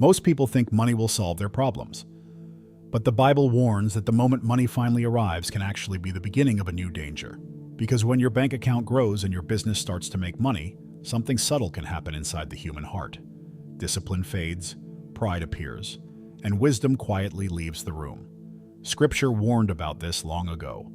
Most people think money will solve their problems. But the Bible warns that the moment money finally arrives can actually be the beginning of a new danger. Because when your bank account grows and your business starts to make money, something subtle can happen inside the human heart. Discipline fades, pride appears, and wisdom quietly leaves the room. Scripture warned about this long ago.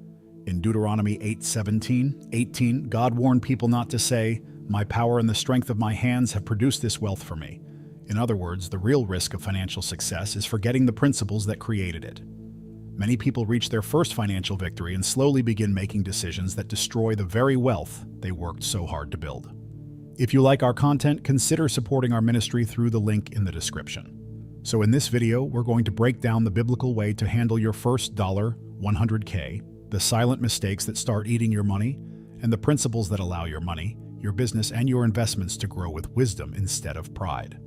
In Deuteronomy 8:17-18, God warned people not to say, "My power and the strength of my hands have produced this wealth for me." In other words, the real risk of financial success is forgetting the principles that created it. Many people reach their first financial victory and slowly begin making decisions that destroy the very wealth they worked so hard to build. If you like our content, consider supporting our ministry through the link in the description. So in this video, we're going to break down the biblical way to handle your first $100K, the silent mistakes that start eating your money, and the principles that allow your money, your business, and your investments to grow with wisdom instead of pride.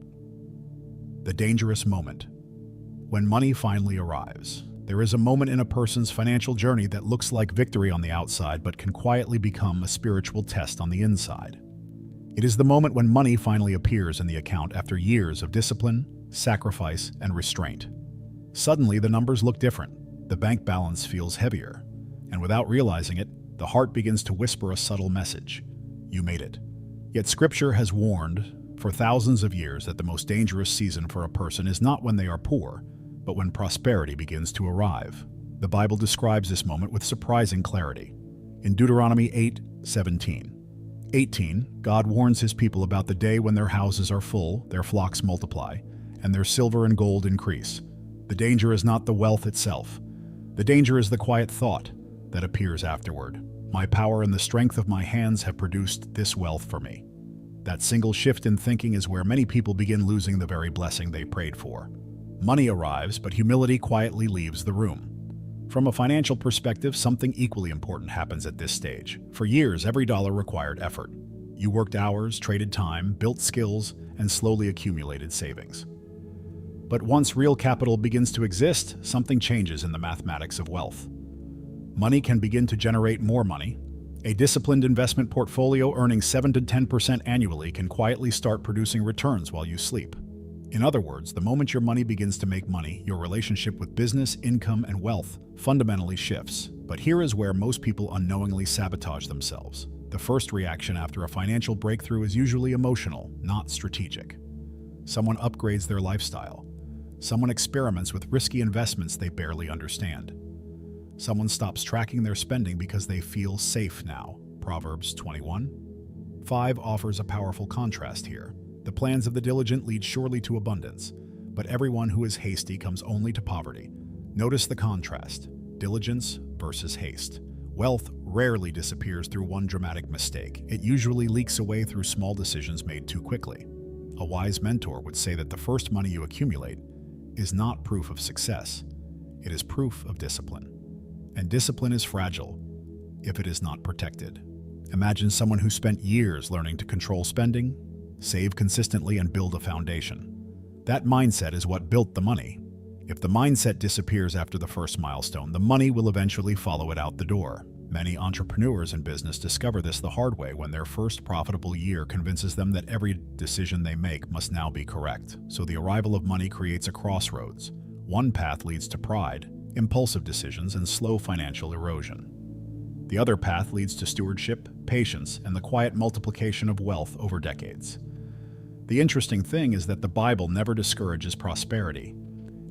The dangerous moment. When money finally arrives, there is a moment in a person's financial journey that looks like victory on the outside but can quietly become a spiritual test on the inside. It is the moment when money finally appears in the account after years of discipline, sacrifice, and restraint. Suddenly, the numbers look different. The bank balance feels heavier, and without realizing it, the heart begins to whisper a subtle message. You made it. Yet Scripture has warned for thousands of years that the most dangerous season for a person is not when they are poor, but when prosperity begins to arrive. The Bible describes this moment with surprising clarity. In Deuteronomy 8:17-18, God warns his people about the day when their houses are full, their flocks multiply, and their silver and gold increase. The danger is not the wealth itself. The danger is the quiet thought that appears afterward. My power and the strength of my hands have produced this wealth for me. That single shift in thinking is where many people begin losing the very blessing they prayed for. Money arrives, but humility quietly leaves the room. From a financial perspective, something equally important happens at this stage. For years, every dollar required effort. You worked hours, traded time, built skills, and slowly accumulated savings. But once real capital begins to exist, something changes in the mathematics of wealth. Money can begin to generate more money. A disciplined investment portfolio earning 7 to 10% annually can quietly start producing returns while you sleep. In other words, the moment your money begins to make money, your relationship with business, income, and wealth fundamentally shifts. But here is where most people unknowingly sabotage themselves. The first reaction after a financial breakthrough is usually emotional, not strategic. Someone upgrades their lifestyle. Someone experiments with risky investments they barely understand. Someone stops tracking their spending because they feel safe now. Proverbs 21:5 offers a powerful contrast here. The plans of the diligent lead surely to abundance, but everyone who is hasty comes only to poverty. Notice the contrast: diligence versus haste. Wealth rarely disappears through one dramatic mistake. It usually leaks away through small decisions made too quickly. A wise mentor would say that the first money you accumulate is not proof of success. It is proof of discipline. And discipline is fragile if it is not protected. Imagine someone who spent years learning to control spending, save consistently, and build a foundation. That mindset is what built the money. If the mindset disappears after the first milestone, the money will eventually follow it out the door. Many entrepreneurs in business discover this the hard way when their first profitable year convinces them that every decision they make must now be correct. So the arrival of money creates a crossroads. One path leads to pride, impulsive decisions, and slow financial erosion. The other path leads to stewardship, patience, and the quiet multiplication of wealth over decades. The interesting thing is that the Bible never discourages prosperity.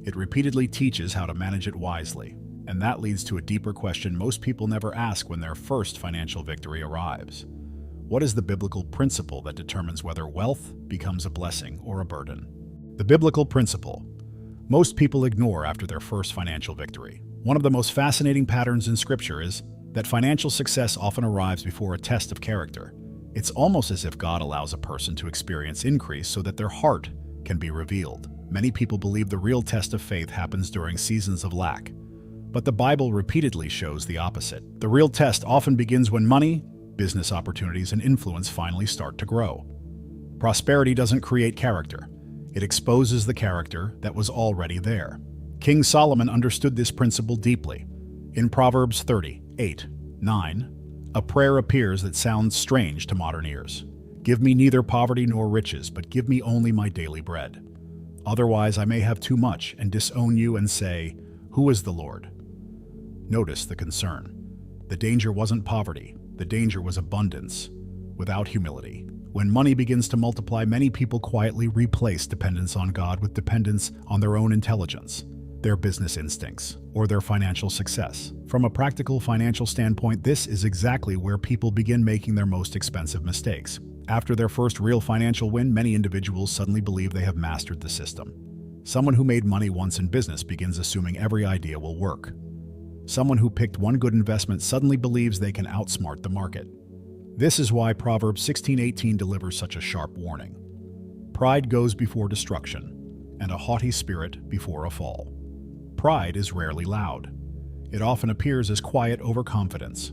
It repeatedly teaches how to manage it wisely, and that leads to a deeper question most people never ask when their first financial victory arrives. What is the biblical principle that determines whether wealth becomes a blessing or a burden? The biblical principle most people ignore after their first financial victory. One of the most fascinating patterns in Scripture is that financial success often arrives before a test of character. It's almost as if God allows a person to experience increase so that their heart can be revealed. Many people believe the real test of faith happens during seasons of lack. But the Bible repeatedly shows the opposite. The real test often begins when money, business opportunities, and influence finally start to grow. Prosperity doesn't create character. It exposes the character that was already there. King Solomon understood this principle deeply. In Proverbs 30:8-9, a prayer appears that sounds strange to modern ears. Give me neither poverty nor riches, but give me only my daily bread. Otherwise, I may have too much and disown you and say, 'Who is the Lord?'" Notice the concern. The danger wasn't poverty. The danger was abundance, without humility. When money begins to multiply, many people quietly replace dependence on God with dependence on their own intelligence, their business instincts, or their financial success. From a practical financial standpoint, this is exactly where people begin making their most expensive mistakes. After their first real financial win, many individuals suddenly believe they have mastered the system. Someone who made money once in business begins assuming every idea will work. Someone who picked one good investment suddenly believes they can outsmart the market. This is why Proverbs 16:18 delivers such a sharp warning. Pride goes before destruction, and a haughty spirit before a fall. Pride is rarely loud. It often appears as quiet overconfidence.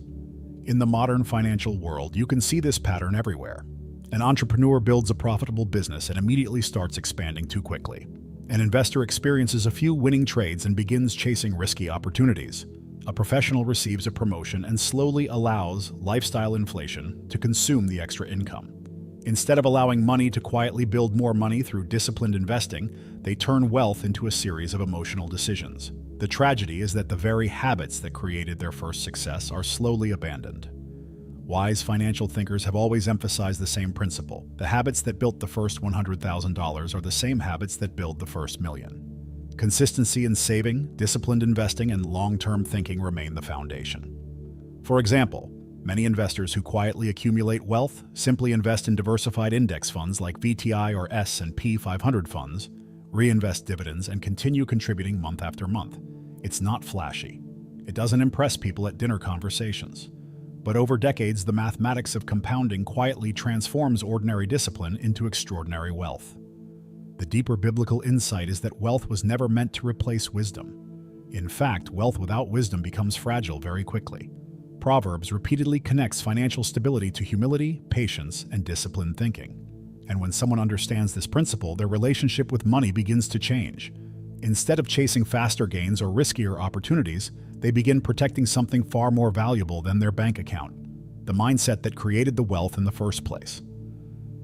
In the modern financial world, you can see this pattern everywhere. An entrepreneur builds a profitable business and immediately starts expanding too quickly. An investor experiences a few winning trades and begins chasing risky opportunities. A professional receives a promotion and slowly allows lifestyle inflation to consume the extra income. Instead of allowing money to quietly build more money through disciplined investing, they turn wealth into a series of emotional decisions. The tragedy is that the very habits that created their first success are slowly abandoned. Wise financial thinkers have always emphasized the same principle. The habits that built the first $100,000 are the same habits that build the first million. Consistency in saving, disciplined investing, and long-term thinking remain the foundation. For example, many investors who quietly accumulate wealth simply invest in diversified index funds like VTI or S&P 500 funds, reinvest dividends, and continue contributing month after month. It's not flashy. It doesn't impress people at dinner conversations. But over decades, the mathematics of compounding quietly transforms ordinary discipline into extraordinary wealth. The deeper biblical insight is that wealth was never meant to replace wisdom. In fact, wealth without wisdom becomes fragile very quickly. Proverbs repeatedly connects financial stability to humility, patience, and disciplined thinking. And when someone understands this principle, their relationship with money begins to change. Instead of chasing faster gains or riskier opportunities, they begin protecting something far more valuable than their bank account, the mindset that created the wealth in the first place.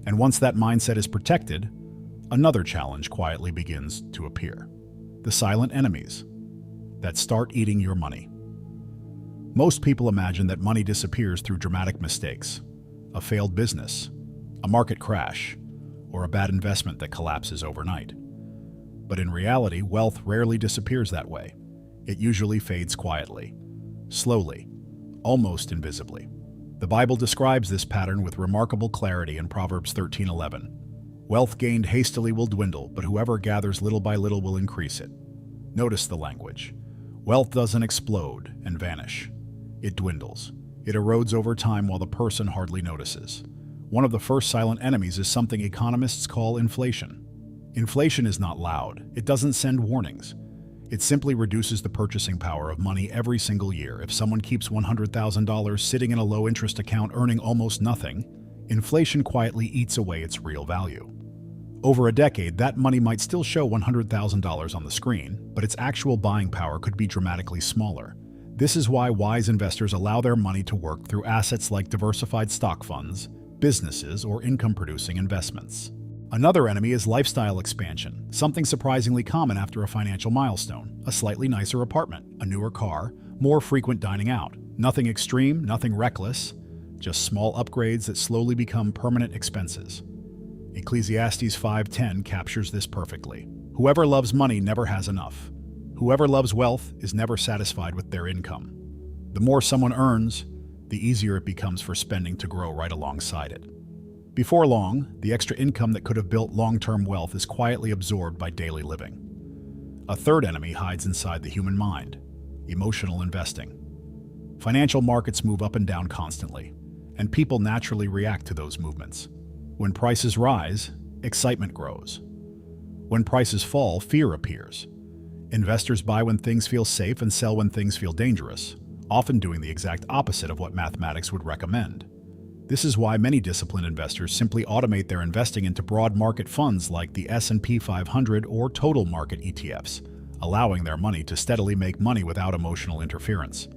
And once that mindset is protected, another challenge quietly begins to appear. The silent enemies that start eating your money. Most people imagine that money disappears through dramatic mistakes, a failed business, a market crash, or a bad investment that collapses overnight. But in reality, wealth rarely disappears that way. It usually fades quietly, slowly, almost invisibly. The Bible describes this pattern with remarkable clarity in Proverbs 13:11. Wealth gained hastily will dwindle, but whoever gathers little by little will increase it. Notice the language. Wealth doesn't explode and vanish. It dwindles. It erodes over time while the person hardly notices. One of the first silent enemies is something economists call inflation. Inflation is not loud. It doesn't send warnings. It simply reduces the purchasing power of money every single year. If someone keeps $100,000 sitting in a low-interest account earning almost nothing, inflation quietly eats away its real value. Over a decade, that money might still show $100,000 on the screen, but its actual buying power could be dramatically smaller. This is why wise investors allow their money to work through assets like diversified stock funds, businesses, or income-producing investments. Another enemy is lifestyle expansion, something surprisingly common after a financial milestone: a slightly nicer apartment, a newer car, more frequent dining out. Nothing extreme, nothing reckless, just small upgrades that slowly become permanent expenses. Ecclesiastes 5:10 captures this perfectly. Whoever loves money never has enough. Whoever loves wealth is never satisfied with their income. The more someone earns, the easier it becomes for spending to grow right alongside it. Before long, the extra income that could have built long-term wealth is quietly absorbed by daily living. A third enemy hides inside the human mind: emotional investing. Financial markets move up and down constantly, and people naturally react to those movements. When prices rise, excitement grows. When prices fall, fear appears. Investors buy when things feel safe and sell when things feel dangerous, often doing the exact opposite of what mathematics would recommend. This is why many disciplined investors simply automate their investing into broad market funds like the S&P 500 or total market ETFs, allowing their money to steadily make money without emotional interference.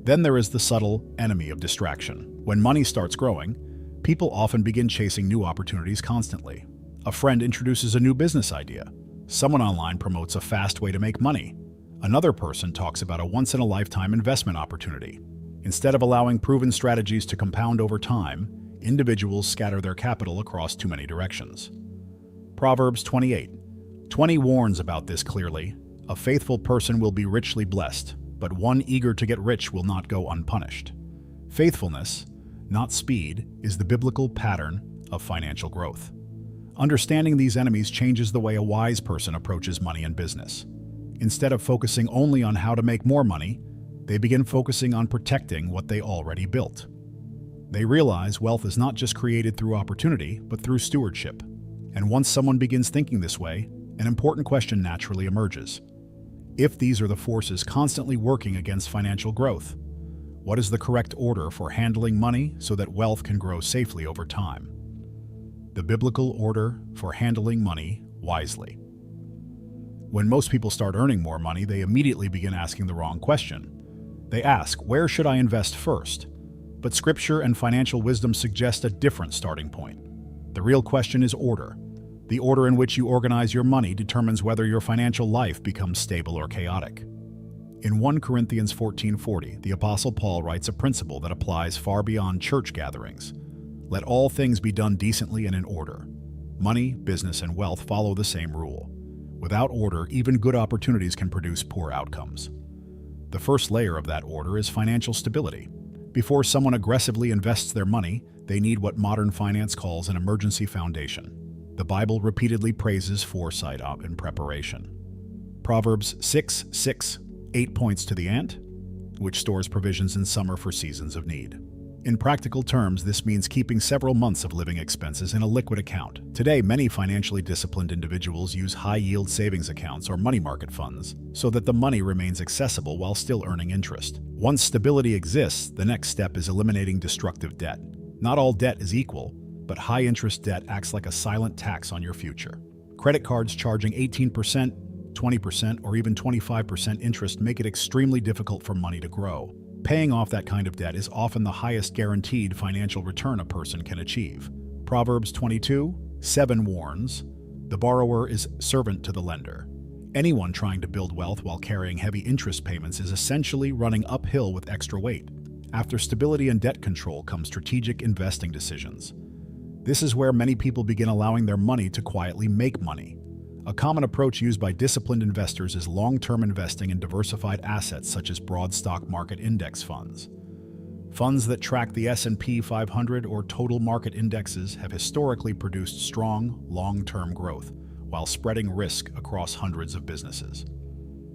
Then there is the subtle enemy of distraction. When money starts growing, people often begin chasing new opportunities constantly. A friend introduces a new business idea. Someone online promotes a fast way to make money. Another person talks about a once-in-a-lifetime investment opportunity. Instead of allowing proven strategies to compound over time, individuals scatter their capital across too many directions. Proverbs 28:20 warns about this clearly. A faithful person will be richly blessed, but one eager to get rich will not go unpunished. Faithfulness, not speed, is the biblical pattern of financial growth. Understanding these enemies changes the way a wise person approaches money and business. Instead of focusing only on how to make more money, they begin focusing on protecting what they already built. They realize wealth is not just created through opportunity, but through stewardship. And once someone begins thinking this way, an important question naturally emerges. If these are the forces constantly working against financial growth, what is the correct order for handling money so that wealth can grow safely over time? The biblical order for handling money wisely. When most people start earning more money, they immediately begin asking the wrong question. They ask, where should I invest first? But Scripture and financial wisdom suggest a different starting point. The real question is order. The order in which you organize your money determines whether your financial life becomes stable or chaotic. In 1 Corinthians 14:40, the Apostle Paul writes a principle that applies far beyond church gatherings. Let all things be done decently and in order. Money, business, and wealth follow the same rule. Without order, even good opportunities can produce poor outcomes. The first layer of that order is financial stability. Before someone aggressively invests their money, they need what modern finance calls an emergency foundation. The Bible repeatedly praises foresight and preparation. Proverbs 6:6, 8 points to the ant, which stores provisions in summer for seasons of need. In practical terms, this means keeping several months of living expenses in a liquid account. Today, many financially disciplined individuals use high-yield savings accounts or money market funds so that the money remains accessible while still earning interest. Once stability exists, the next step is eliminating destructive debt. Not all debt is equal, but high-interest debt acts like a silent tax on your future. Credit cards charging 18%, 20%, or even 25% interest make it extremely difficult for money to grow. Paying off that kind of debt is often the highest guaranteed financial return a person can achieve. Proverbs 22:7 warns, the borrower is servant to the lender. Anyone trying to build wealth while carrying heavy interest payments is essentially running uphill with extra weight. After stability and debt control come strategic investing decisions. This is where many people begin allowing their money to quietly make money. A common approach used by disciplined investors is long-term investing in diversified assets such as broad stock market index funds. Funds that track the S&P 500 or total market indexes have historically produced strong, long-term growth while spreading risk across hundreds of businesses.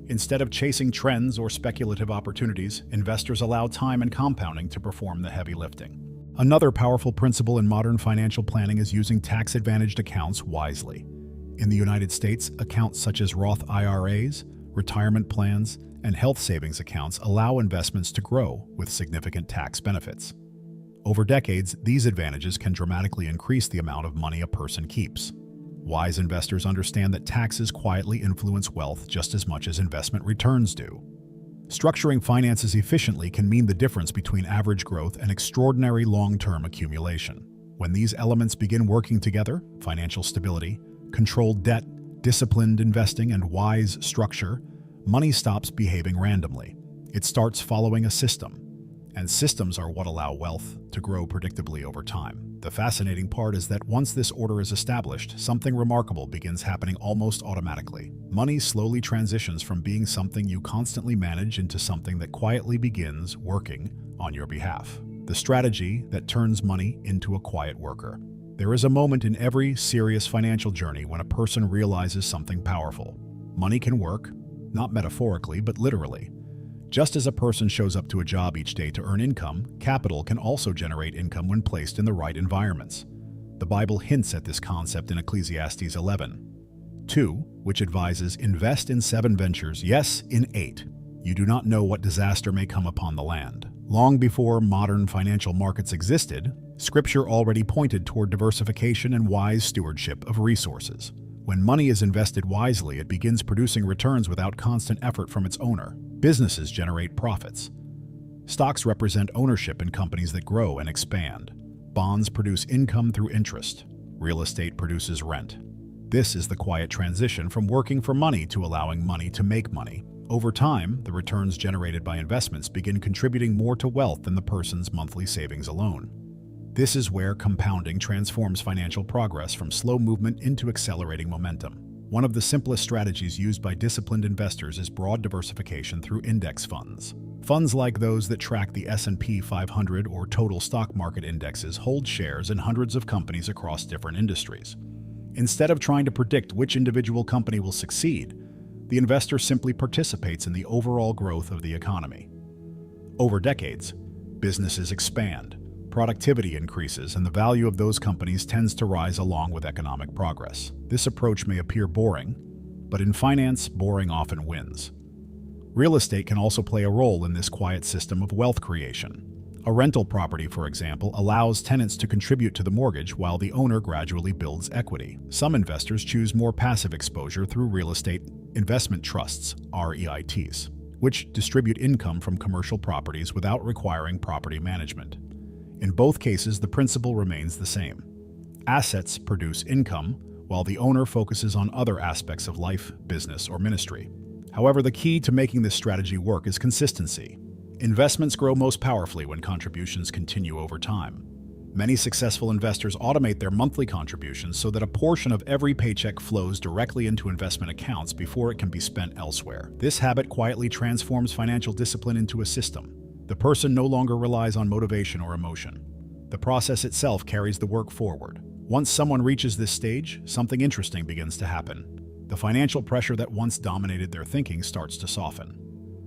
Instead of chasing trends or speculative opportunities, investors allow time and compounding to perform the heavy lifting. Another powerful principle in modern financial planning is using tax-advantaged accounts wisely. In the United States, accounts such as Roth IRAs, retirement plans, and health savings accounts allow investments to grow with significant tax benefits. Over decades, these advantages can dramatically increase the amount of money a person keeps. Wise investors understand that taxes quietly influence wealth just as much as investment returns do. Structuring finances efficiently can mean the difference between average growth and extraordinary long-term accumulation. When these elements begin working together, financial stability, controlled debt, disciplined investing, and wise structure, money stops behaving randomly. It starts following a system. And systems are what allow wealth to grow predictably over time. The fascinating part is that once this order is established, something remarkable begins happening almost automatically. Money slowly transitions from being something you constantly manage into something that quietly begins working on your behalf. The strategy that turns money into a quiet worker. There is a moment in every serious financial journey when a person realizes something powerful. Money can work, not metaphorically, but literally. Just as a person shows up to a job each day to earn income, capital can also generate income when placed in the right environments. The Bible hints at this concept in Ecclesiastes 11:2, which advises, invest in 7 ventures, yes, in 8. You do not know what disaster may come upon the land. Long before modern financial markets existed, Scripture already pointed toward diversification and wise stewardship of resources. When money is invested wisely, it begins producing returns without constant effort from its owner. Businesses generate profits. Stocks represent ownership in companies that grow and expand. Bonds produce income through interest. Real estate produces rent. This is the quiet transition from working for money to allowing money to make money. Over time, the returns generated by investments begin contributing more to wealth than the person's monthly savings alone. This is where compounding transforms financial progress from slow movement into accelerating momentum. One of the simplest strategies used by disciplined investors is broad diversification through index funds. Funds like those that track the S&P 500 or total stock market indexes hold shares in hundreds of companies across different industries. Instead of trying to predict which individual company will succeed, the investor simply participates in the overall growth of the economy. Over decades, businesses expand, productivity increases, and the value of those companies tends to rise along with economic progress. This approach may appear boring, but in finance, boring often wins. Real estate can also play a role in this quiet system of wealth creation. A rental property, for example, allows tenants to contribute to the mortgage while the owner gradually builds equity. Some investors choose more passive exposure through real estate investment trusts, REITs, which distribute income from commercial properties without requiring property management. In both cases, the principle remains the same. Assets produce income, while the owner focuses on other aspects of life, business, or ministry. However, the key to making this strategy work is consistency. Investments grow most powerfully when contributions continue over time. Many successful investors automate their monthly contributions so that a portion of every paycheck flows directly into investment accounts before it can be spent elsewhere. This habit quietly transforms financial discipline into a system. The person no longer relies on motivation or emotion. The process itself carries the work forward. Once someone reaches this stage, something interesting begins to happen. The financial pressure that once dominated their thinking starts to soften.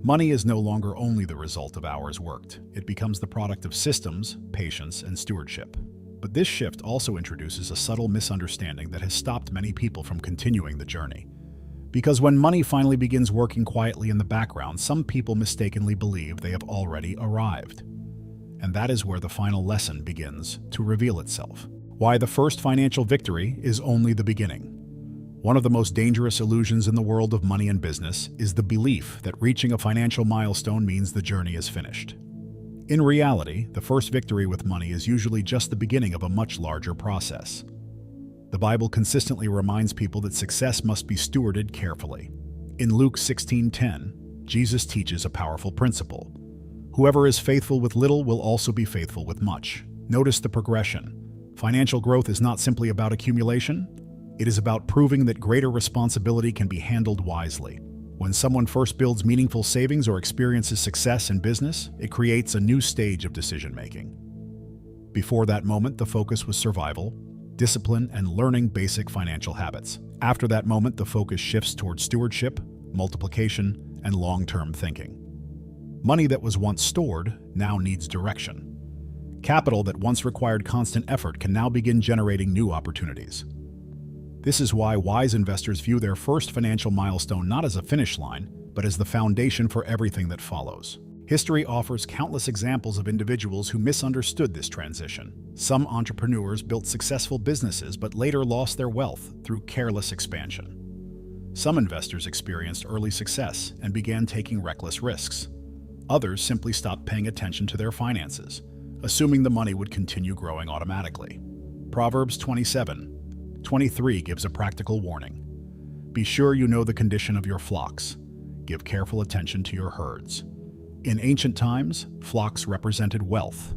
Money is no longer only the result of hours worked. It becomes the product of systems, patience, and stewardship. But this shift also introduces a subtle misunderstanding that has stopped many people from continuing the journey. Because when money finally begins working quietly in the background, some people mistakenly believe they have already arrived. And that is where the final lesson begins to reveal itself. Why the first financial victory is only the beginning. One of the most dangerous illusions in the world of money and business is the belief that reaching a financial milestone means the journey is finished. In reality, the first victory with money is usually just the beginning of a much larger process. The Bible consistently reminds people that success must be stewarded carefully. In Luke 16:10, Jesus teaches a powerful principle. Whoever is faithful with little will also be faithful with much. Notice the progression. Financial growth is not simply about accumulation. It is about proving that greater responsibility can be handled wisely. When someone first builds meaningful savings or experiences success in business, it creates a new stage of decision-making. Before that moment, the focus was survival, discipline, and learning basic financial habits. After that moment, the focus shifts towards stewardship, multiplication, and long-term thinking. Money that was once stored now needs direction. Capital that once required constant effort can now begin generating new opportunities. This is why wise investors view their first financial milestone not as a finish line, but as the foundation for everything that follows. History offers countless examples of individuals who misunderstood this transition. Some entrepreneurs built successful businesses but later lost their wealth through careless expansion. Some investors experienced early success and began taking reckless risks. Others simply stopped paying attention to their finances, assuming the money would continue growing automatically. Proverbs 27:23 gives a practical warning. Be sure you know the condition of your flocks. Give careful attention to your herds. In ancient times, flocks represented wealth.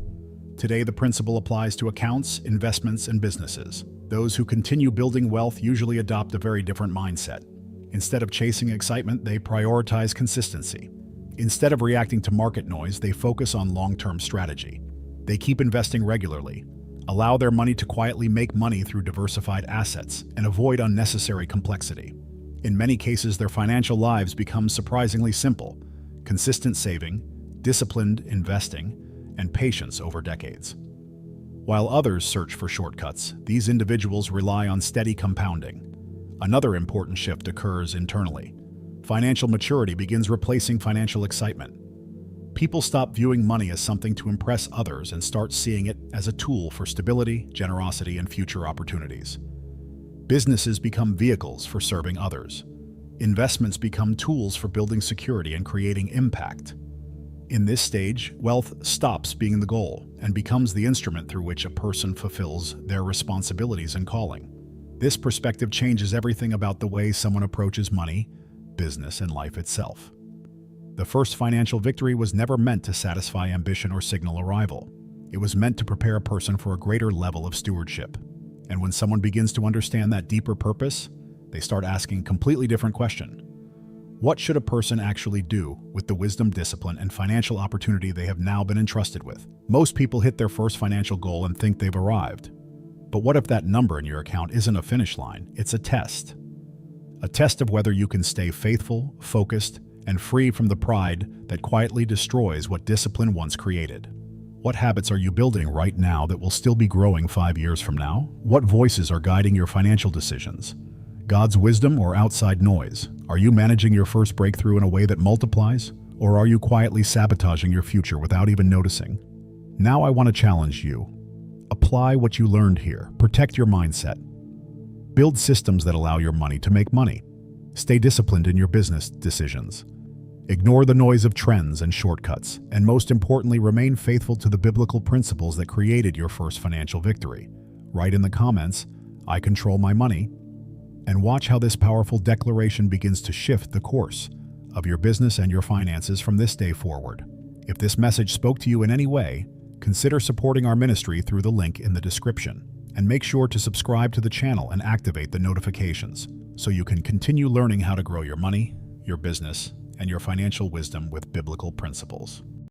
Today, the principle applies to accounts, investments, and businesses. Those who continue building wealth usually adopt a very different mindset. Instead of chasing excitement, they prioritize consistency. Instead of reacting to market noise, they focus on long-term strategy. They keep investing regularly, allow their money to quietly make money through diversified assets, and avoid unnecessary complexity. In many cases, their financial lives become surprisingly simple: consistent saving, disciplined investing, and patience over decades. While others search for shortcuts, these individuals rely on steady compounding. Another important shift occurs internally. Financial maturity begins replacing financial excitement. People stop viewing money as something to impress others and start seeing it as a tool for stability, generosity, and future opportunities. Businesses become vehicles for serving others. Investments become tools for building security and creating impact. In this stage, wealth stops being the goal and becomes the instrument through which a person fulfills their responsibilities and calling. This perspective changes everything about the way someone approaches money, business, and life itself. The first financial victory was never meant to satisfy ambition or signal arrival. It was meant to prepare a person for a greater level of stewardship. And when someone begins to understand that deeper purpose, they start asking a completely different question. What should a person actually do with the wisdom, discipline, and financial opportunity they have now been entrusted with? Most people hit their first financial goal and think they've arrived. But what if that number in your account isn't a finish line? It's a test. A test of whether you can stay faithful, focused, and free from the pride that quietly destroys what discipline once created. What habits are you building right now that will still be growing 5 years from now? What voices are guiding your financial decisions? God's wisdom or outside noise? Are you managing your first breakthrough in a way that multiplies? Or are you quietly sabotaging your future without even noticing? Now I want to challenge you. Apply what you learned here. Protect your mindset. Build systems that allow your money to make money. Stay disciplined in your business decisions. Ignore the noise of trends and shortcuts, and most importantly, remain faithful to the biblical principles that created your first financial victory. Write in the comments, "I control my money," and watch how this powerful declaration begins to shift the course of your business and your finances from this day forward. If this message spoke to you in any way, consider supporting our ministry through the link in the description. And make sure to subscribe to the channel and activate the notifications so you can continue learning how to grow your money, your business, and your financial wisdom with biblical principles.